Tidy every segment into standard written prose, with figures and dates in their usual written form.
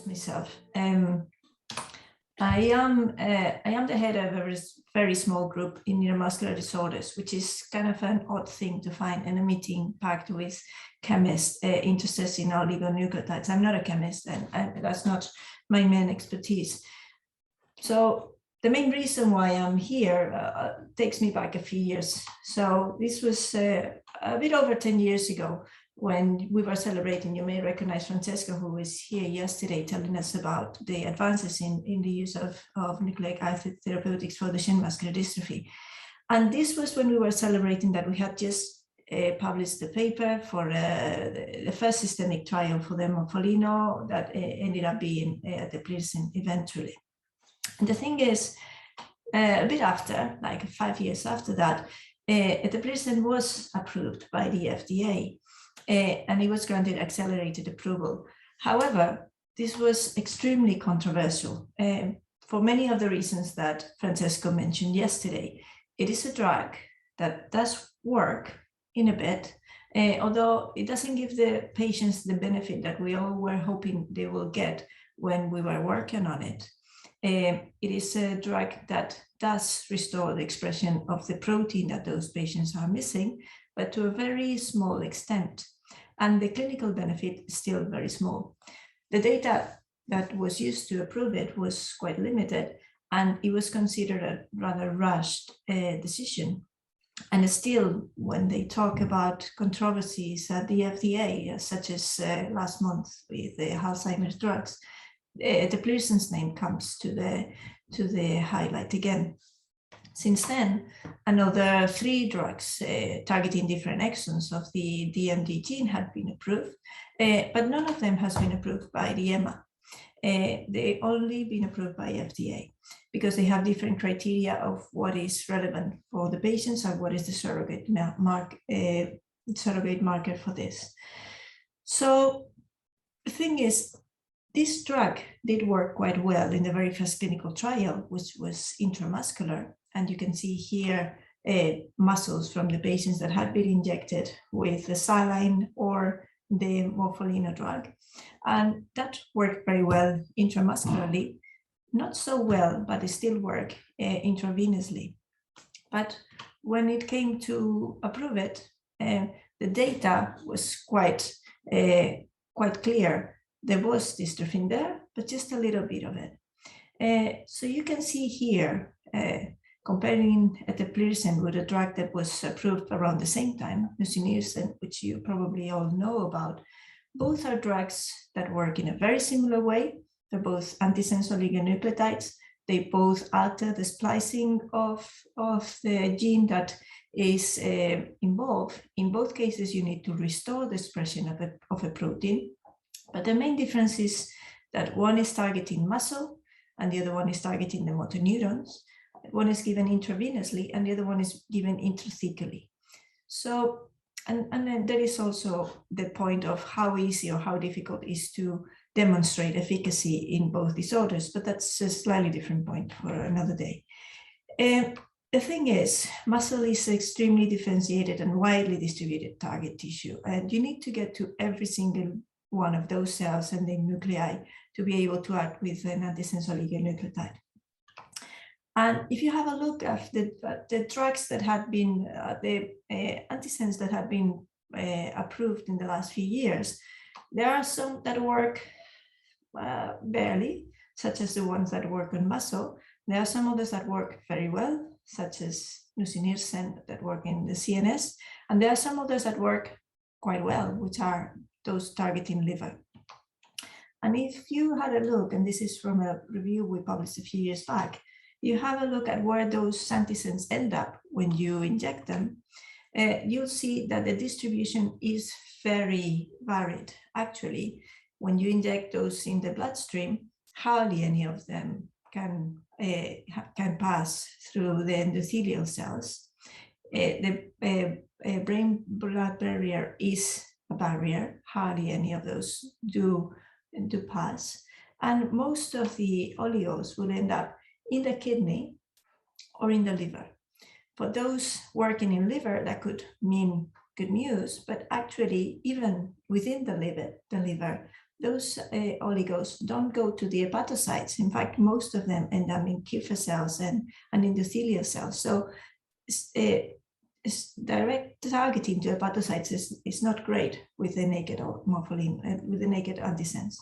introduce myself. I am the head of a very small group in neuromuscular disorders, which is kind of an odd thing to find in a meeting packed with chemists interested in oligonucleotides. I'm not a chemist, and that's not my main expertise. So the main reason why I'm here takes me back a few years. So this was a bit over 10 years ago when we were celebrating. You may recognize Francesco, who was here yesterday telling us about the advances in the use of nucleic acid therapeutics for Duchenne muscular dystrophy. And this was when we were celebrating that we had just published the paper for the first systemic trial for the morpholino that ended up being at the Pearson eventually. And the thing is, a bit after, like 5 years after that, eteplirsen was approved by the FDA. And it was granted accelerated approval. However, this was extremely controversial for many of the reasons that Francesco mentioned yesterday. It is a drug that does work in a bit, although it doesn't give the patients the benefit that we all were hoping they will get when we were working on it. It is a drug that does restore the expression of the protein that those patients are missing, but to a very small extent. And the clinical benefit is still very small. The data that was used to approve it was quite limited, and it was considered a rather rushed decision. And still, when they talk about controversies at the FDA, such as last month with the Alzheimer's drugs, eteplirsen's name comes to the highlight again. Since then, another 3 drugs targeting different exons of the DMD gene have been approved, but none of them has been approved by the EMA. They only been approved by FDA because they have different criteria of what is relevant for the patients and what is the surrogate marker for this. So the thing is, this drug did work quite well in the very first clinical trial, which was intramuscular. And you can see here muscles from the patients that had been injected with the saline or the morpholino drug. And that worked very well intramuscularly, not so well, but it still worked intravenously. But when it came to approve it, the data was quite clear. There was dystrophin there, but just a little bit of it. So you can see here, comparing eteplirsen with a drug that was approved around the same time, nusinersen, which you probably all know about. Both are drugs that work in a very similar way. They're both antisense oligonucleotides. They both alter the splicing of the gene that is involved. In both cases, you need to restore the expression of a protein. But the main difference is that one is targeting muscle and the other one is targeting the motor neurons. One is given intravenously and the other one is given intrathecally. So, and then there is also the point of how easy or how difficult it is to demonstrate efficacy in both disorders, but that's a slightly different point for another day. The thing is, muscle is extremely differentiated and widely distributed target tissue, and you need to get to every single one of those cells and the nuclei to be able to act with an antisense oligonucleotide. And if you have a look at the drugs that had been, the antisense that have been approved in the last few years, there are some that work barely, such as the ones that work on muscle. There are some others that work very well, such as nusinersen that work in the CNS. And there are some others that work quite well, which are those targeting liver. And if you had a look, and this is from a review we published a few years back, you have a look at where those antisense end up when you inject them, you'll see that the distribution is very varied. Actually, when you inject those in the bloodstream, hardly any of them can pass through the endothelial cells. The brain-blood barrier is a barrier. Hardly any of those do pass. And most of the oligos will end up in the kidney or in the liver. For those working in liver, that could mean good news, but actually even within the liver, those oligos don't go to the hepatocytes. In fact, most of them end up in Kupffer cells and endothelial cells. So direct targeting to hepatocytes is not great with the naked morpholin, with the naked antisense.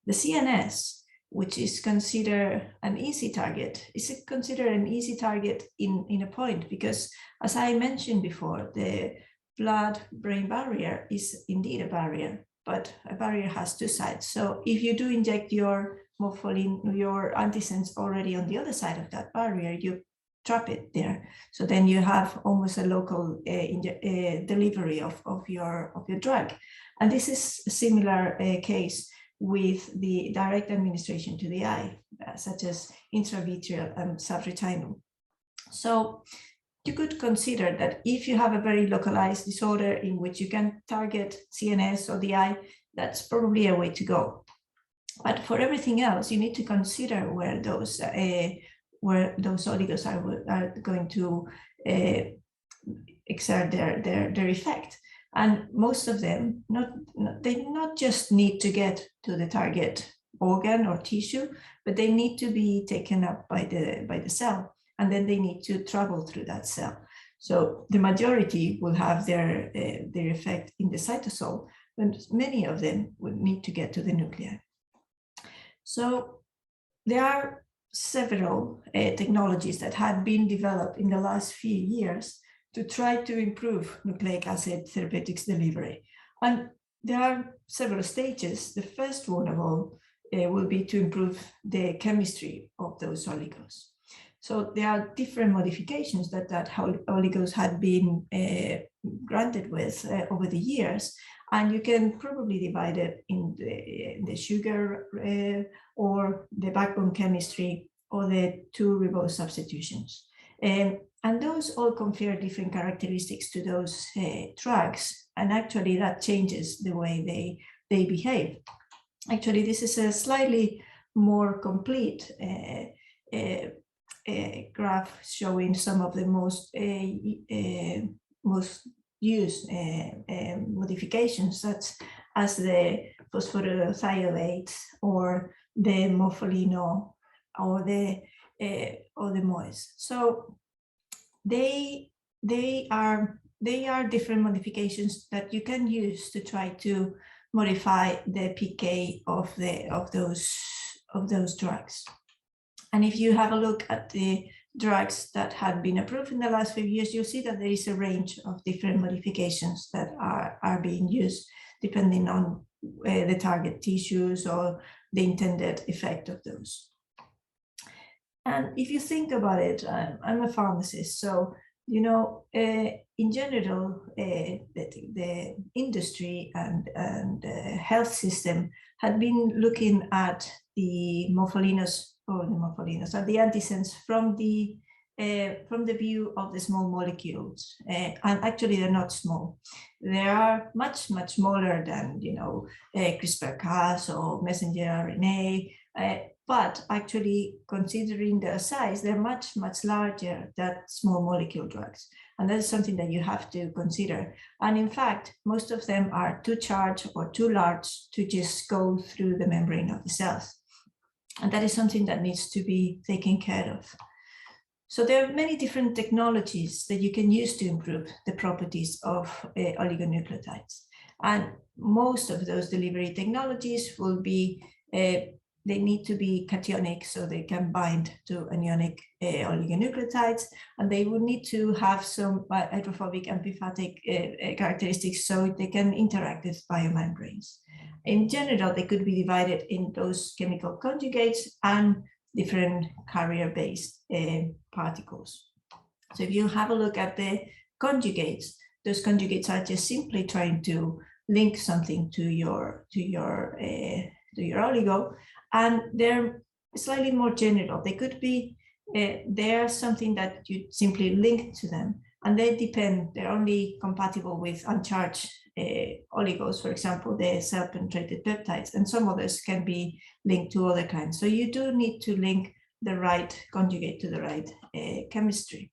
The CNS, which is considered an easy target, is considered an easy target in a point, because as I mentioned before, the blood-brain barrier is indeed a barrier, but a barrier has two sides. So if you do inject your morpholin, your antisense already on the other side of that barrier, you trap it there. So then you have almost a local delivery of your drug. And this is a similar case with the direct administration to the eye, such as intravitreal and subretinal. So you could consider that if you have a very localized disorder in which you can target CNS or the eye, that's probably a way to go. But for everything else, you need to consider where those oligos are going to exert their effect. And most of them, they not just need to get to the target organ or tissue, but they need to be taken up by the cell, and then they need to travel through that cell. So the majority will have their effect in the cytosol, but many of them would need to get to the nuclei. So there are several technologies that have been developed in the last few years to try to improve nucleic acid therapeutics delivery. And there are several stages. The first one of all will be to improve the chemistry of those oligos. So there are different modifications that oligos had been granted with over the years. And you can probably divide it in the sugar or the backbone chemistry or the two ribose substitutions. And those all confer different characteristics to those drugs. And actually that changes the way they behave. Actually, this is a slightly more complete graph showing some of the most used modifications, such as the phosphorothioates or the morpholino or the MOEs. So they are different modifications that you can use to try to modify the PK of those drugs. And if you have a look at the drugs that have been approved in the last few years, you'll see that there is a range of different modifications that are being used depending on the target tissues or the intended effect of those. And if you think about it, I'm a pharmacist, so in general, the industry and the health system had been looking at the morpholinos and the antisense from the view of the small molecules, and actually they're not small. They are much smaller than CRISPR-Cas or messenger RNA. But actually, considering their size, they're much larger than small molecule drugs. And that is something that you have to consider. And in fact, most of them are too charged or too large to just go through the membrane of the cells. And that is something that needs to be taken care of. So there are many different technologies that you can use to improve the properties of oligonucleotides. And most of those delivery technologies will be they need to be cationic, so they can bind to anionic oligonucleotides, and they would need to have some hydrophobic amphipathic characteristics so they can interact with biomembranes. In general, they could be divided in those chemical conjugates and different carrier-based particles. So if you have a look at the conjugates, those conjugates are just simply trying to link something to your oligo, and they're slightly more general. They could be they're something that you simply link to them, and they depend. They're only compatible with uncharged oligos, for example, the cell-penetrated peptides, and some others can be linked to other kinds. So you do need to link the right conjugate to the right chemistry.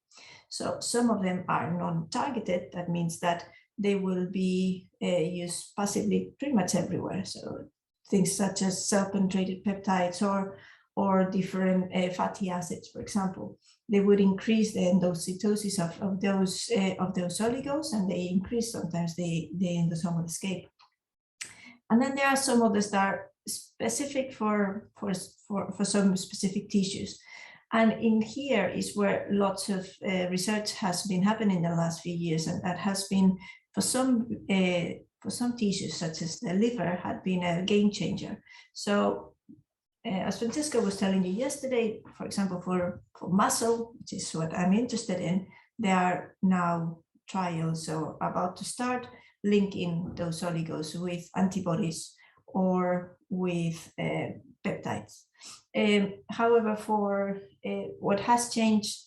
So some of them are non-targeted. That means that they will be used passively pretty much everywhere. So things such as cell-penetrated peptides or different fatty acids, for example, they would increase the endocytosis of those oligos, and they increase sometimes the endosomal escape. And then there are some others that are specific for some specific tissues. And in here is where lots of research has been happening in the last few years, and that has been for some tissues, such as the liver, had been a game changer. So as Francesca was telling you yesterday, for example, for muscle, which is what I'm interested in, there are now trials about to start linking those oligos with antibodies or with peptides. However, for what has changed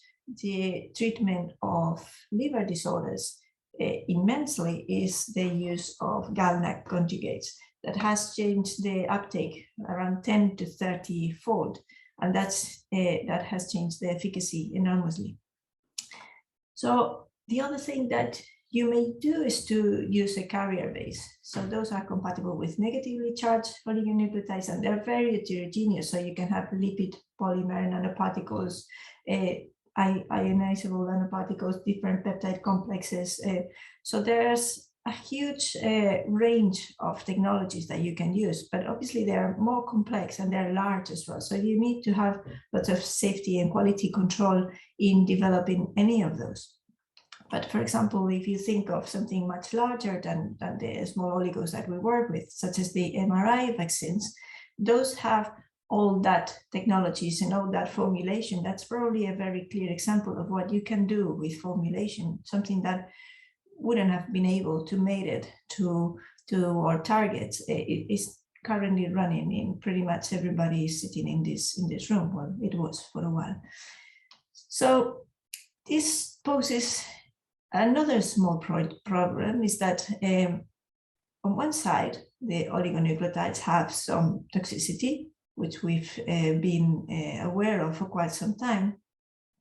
the treatment of liver disorders immensely is the use of GalNAc conjugates. That has changed the uptake around 10 to 30 fold, and that has changed the efficacy enormously. So the other thing that you may do is to use a carrier base. So those are compatible with negatively charged oligonucleotides, and they're very heterogeneous. So you can have lipid polymer nanoparticles, ionizable nanoparticles, different peptide complexes. So there's a huge range of technologies that you can use, but obviously they're more complex and they're large as well. So you need to have lots of safety and quality control in developing any of those. But for example, if you think of something much larger than the small oligos that we work with, such as the Mri vaccines, those have all that technologies and all that formulation. That's probably a very clear example of what you can do with formulation, something that wouldn't have been able to make it to our targets. It is currently running in pretty much everybody sitting in this room. Well, it was for a while. So this poses another small problem, is that on one side, the oligonucleotides have some toxicity, which we've been aware of for quite some time.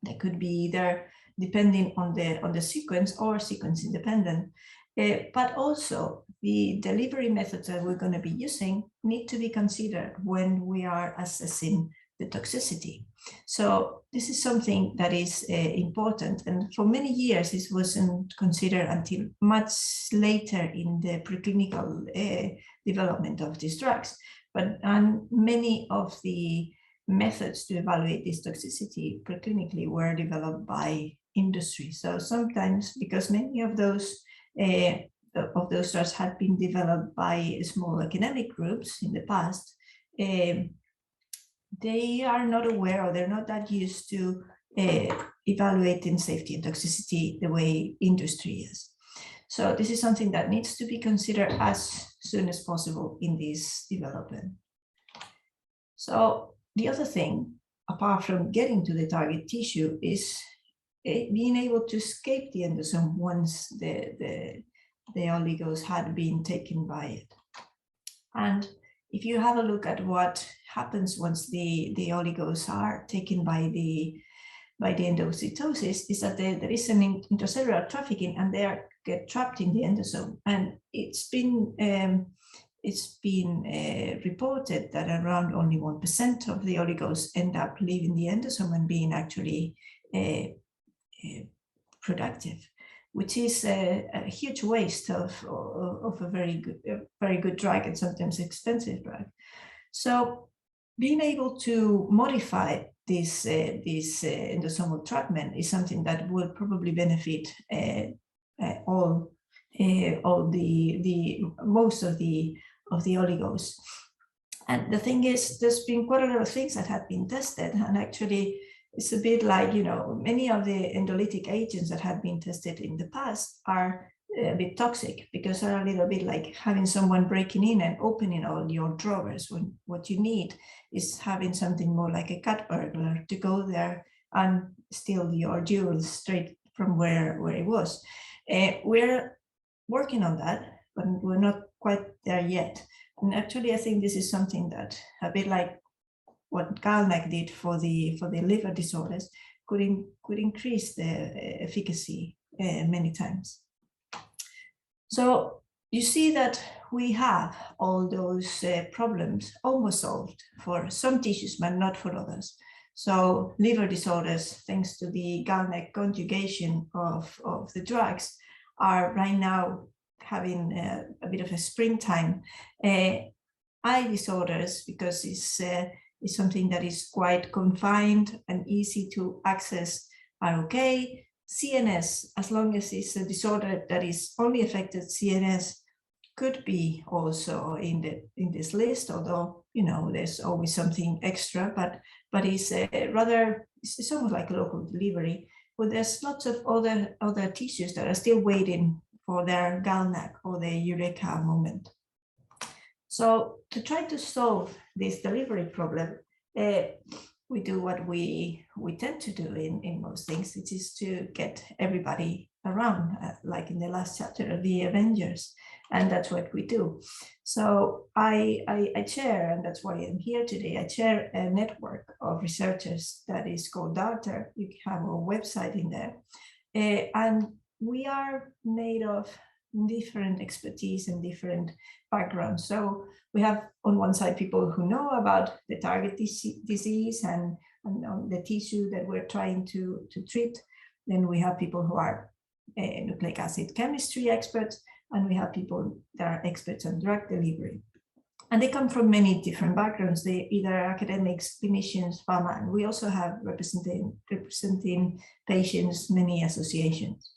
They could be either depending on the sequence or sequence independent. But also the delivery methods that we're going to be using need to be considered when we are assessing the toxicity. So this is something that is important, and for many years this wasn't considered until much later in the preclinical development of these drugs. But many of the methods to evaluate this toxicity preclinically were developed by industry. So sometimes, because many of those drugs had been developed by small academic groups in the past, they are not aware, or they're not that used to evaluating safety and toxicity the way industry is. So this is something that needs to be considered as soon as possible in this development. So the other thing, apart from getting to the target tissue, is being able to escape the endosome once the oligos had been taken by it. And if you have a look at what happens once the oligos are taken by the endocytosis, is that there is an intercellular trafficking, and they get trapped in the endosome. And it's been reported that around only 1% of the oligos end up leaving the endosome and being actually productive, which is a huge waste of a very good drug, and sometimes expensive drug. So being able to modify this endosomal treatment is something that will probably benefit most of the oligos. And the thing is, there's been quite a lot of things that have been tested, and actually it's a bit like, many of the endolytic agents that have been tested in the past are a bit toxic, because they're a little bit like having someone breaking in and opening all your drawers, when what you need is having something more like a cat burglar to go there and steal your jewels straight from where it was. We're working on that, but we're not quite there yet. And actually, I think this is something that, a bit like what GalNAc did for the liver disorders, could increase the efficacy many times. So you see that we have all those problems almost solved for some tissues, but not for others. So liver disorders, thanks to the GalNAc conjugation of the drugs, are right now having a bit of a springtime. Eye disorders, because it's something that is quite confined and easy to access, are okay. CNS, as long as it's a disorder that is only affected CNS, could be also in this list, although there's always something extra, but it's it's almost like a local delivery. But there's lots of other tissues that are still waiting for their GalNAc or the Eureka moment. So to try to solve this delivery problem, we do what we tend to do in most things, which is to get everybody around, like in the last chapter of the Avengers, and that's what we do. So I chair, and that's why I'm here today, I chair a network of researchers that is called DARTer. You have a website in there, and we are made of different expertise and different backgrounds. So we have on one side people who know about the target disease and the tissue that we're trying to treat. Then we have people who are nucleic acid chemistry experts, and we have people that are experts on drug delivery. And they come from many different backgrounds. They either academics, clinicians, pharma, and we also have representing patients, many associations.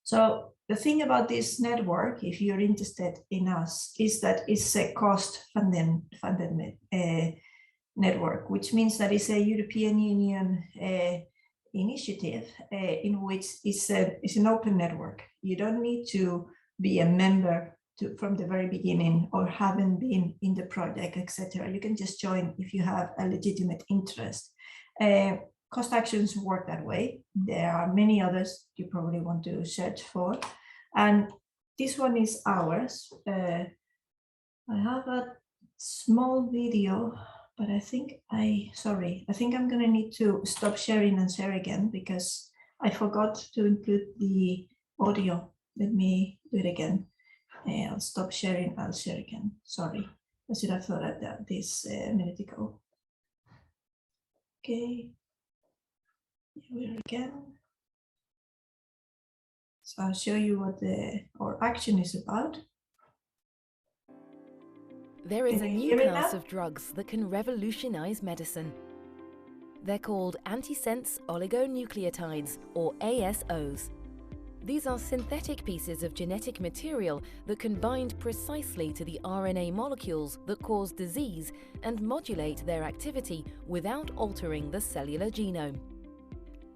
So the thing about this network, if you're interested in us, is that it's a cost-funded network, which means that it's a European Union initiative in which it's an open network. You don't need to be a member from the very beginning or haven't been in the project, etc. You can just join if you have a legitimate interest. Cost actions work that way. There are many others you probably want to search for. And this one is ours. I have a small video, but I think I'm going to need to stop sharing and share again because I forgot to include the audio. Let me do it again. I'll stop sharing, I'll share again. Sorry, I should have thought of that this a minute ago. Okay. Here we are again. So I'll show you what our action is about. There is a new class of drugs that can revolutionize medicine. They're called antisense oligonucleotides, or ASOs. These are synthetic pieces of genetic material that can bind precisely to the RNA molecules that cause disease and modulate their activity without altering the cellular genome.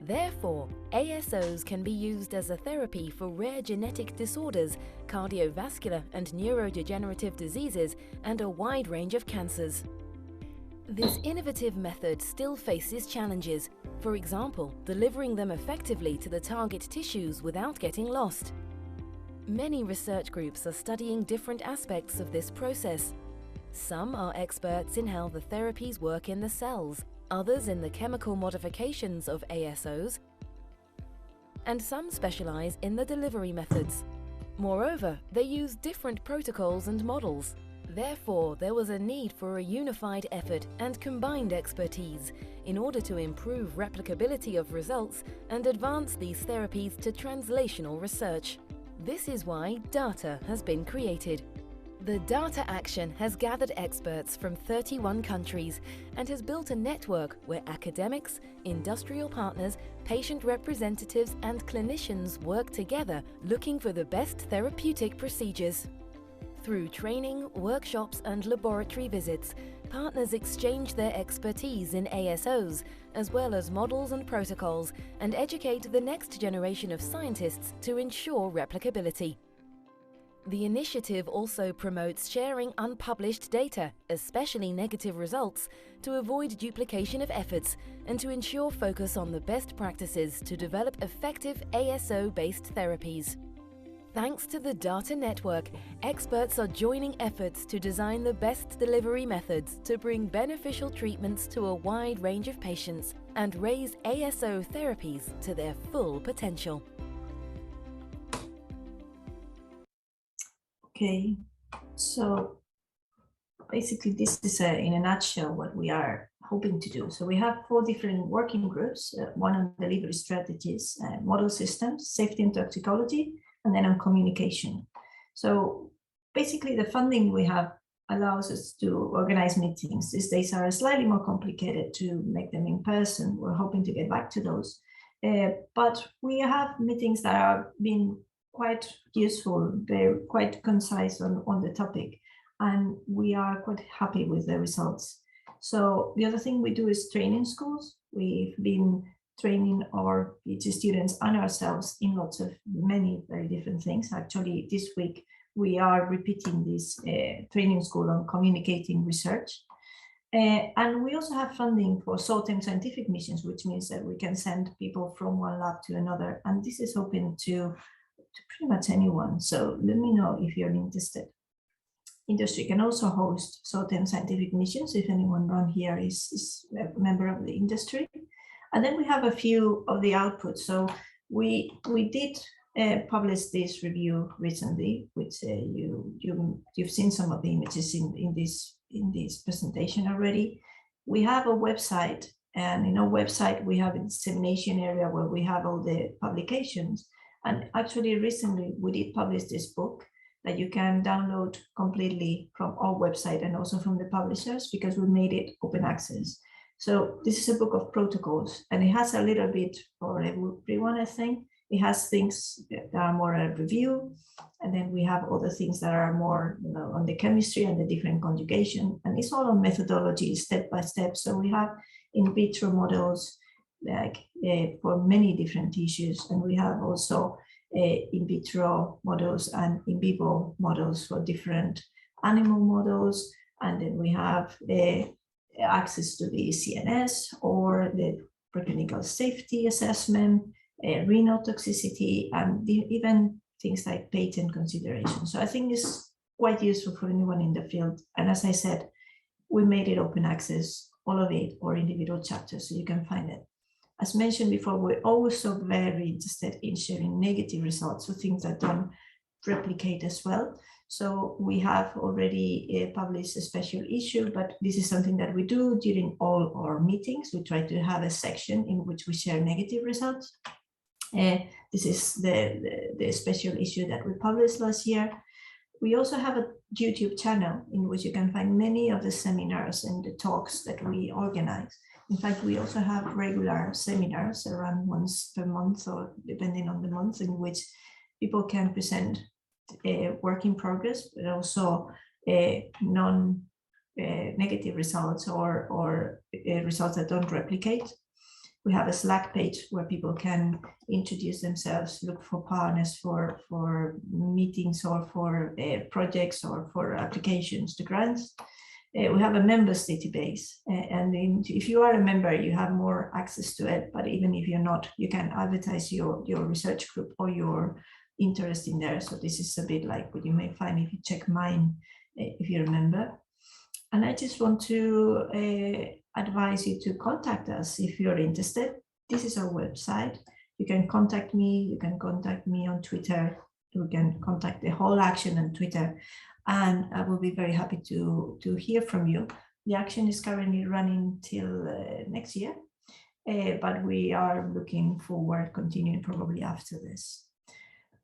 Therefore, ASOs can be used as a therapy for rare genetic disorders, cardiovascular and neurodegenerative diseases, and a wide range of cancers. This innovative method still faces challenges, for example, delivering them effectively to the target tissues without getting lost. Many research groups are studying different aspects of this process. Some are experts in how the therapies work in the cells, others in the chemical modifications of ASOs, and some specialize in the delivery methods. Moreover, they use different protocols and models. Therefore, there was a need for a unified effort and combined expertise in order to improve replicability of results and advance these therapies to translational research. This is why DARTer has been created. The DARTer Action has gathered experts from 31 countries and has built a network where academics, industrial partners, patient representatives and clinicians work together looking for the best therapeutic procedures. Through training, workshops and laboratory visits, partners exchange their expertise in ASOs, as well as models and protocols, and educate the next generation of scientists to ensure replicability. The initiative also promotes sharing unpublished data, especially negative results, to avoid duplication of efforts and to ensure focus on the best practices to develop effective ASO-based therapies. Thanks to the DARTer network, experts are joining efforts to design the best delivery methods to bring beneficial treatments to a wide range of patients and raise ASO therapies to their full potential. Okay, so basically this is in a nutshell what we are hoping to do. So we have 4 different working groups, one on delivery strategies, model systems, safety and toxicology, and then on communication. So basically the funding we have allows us to organize meetings. These days are slightly more complicated to make them in person. We're hoping to get back to those. But we have meetings that have been quite useful. They're quite concise on the topic, and we are quite happy with the results. So the other thing we do is training schools. We've been training our PhD students and ourselves in many very different things. Actually, this week we are repeating this training school on communicating research. And we also have funding for short-term scientific missions, which means that we can send people from one lab to another. And this is open to pretty much anyone. So let me know if you're interested. Industry can also host short-term scientific missions if anyone around here is a member of the industry. And then we have a few of the outputs. So we did publish this review recently, which you've seen some of the images in this presentation already. We have a website, and in our website we have a dissemination area where we have all the publications. And actually recently we did publish this book that you can download completely from our website and also from the publishers, because we made it open access. So this is a book of protocols, and it has a little bit for everyone, I think. It has things that are more a review, and then we have other things that are more on the chemistry and the different conjugation, and it's all on methodology, step by step. So we have in vitro models for many different tissues, and we have also in vitro models and in vivo models for different animal models, and then we have access to the CNS or the preclinical safety assessment, renal toxicity, and even things like patent consideration. So I think it's quite useful for anyone in the field. And as I said, we made it open access, all of it, or individual chapters, so you can find it. As mentioned before, we're also very interested in sharing negative results, so things that don't replicate as well. So we have already published a special issue, but this is something that we do during all our meetings. We try to have a section in which we share negative results. This is the special issue that we published last year. We also have a YouTube channel in which you can find many of the seminars and the talks that we organize. In fact, we also have regular seminars around once per month, or depending on the month, in which people can present work in progress, but also non-negative results or results that don't replicate. We have a Slack page where people can introduce themselves, look for partners for meetings or for projects or for applications to grants. We have a members database, and if you are a member, you have more access to it. But even if you're not, you can advertise your research group or your interest in there. So this is a bit like what you may find if you check mine, if you're a member. And I just want to advise you to contact us if you're interested. This is our website. You can contact me. You can contact me on Twitter. You can contact the whole action on Twitter. And I will be very happy to hear from you. The action is currently running till next year, but we are looking forward, continuing probably after this.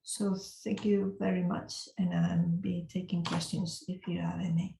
So thank you very much, and I'll be taking questions if you have any.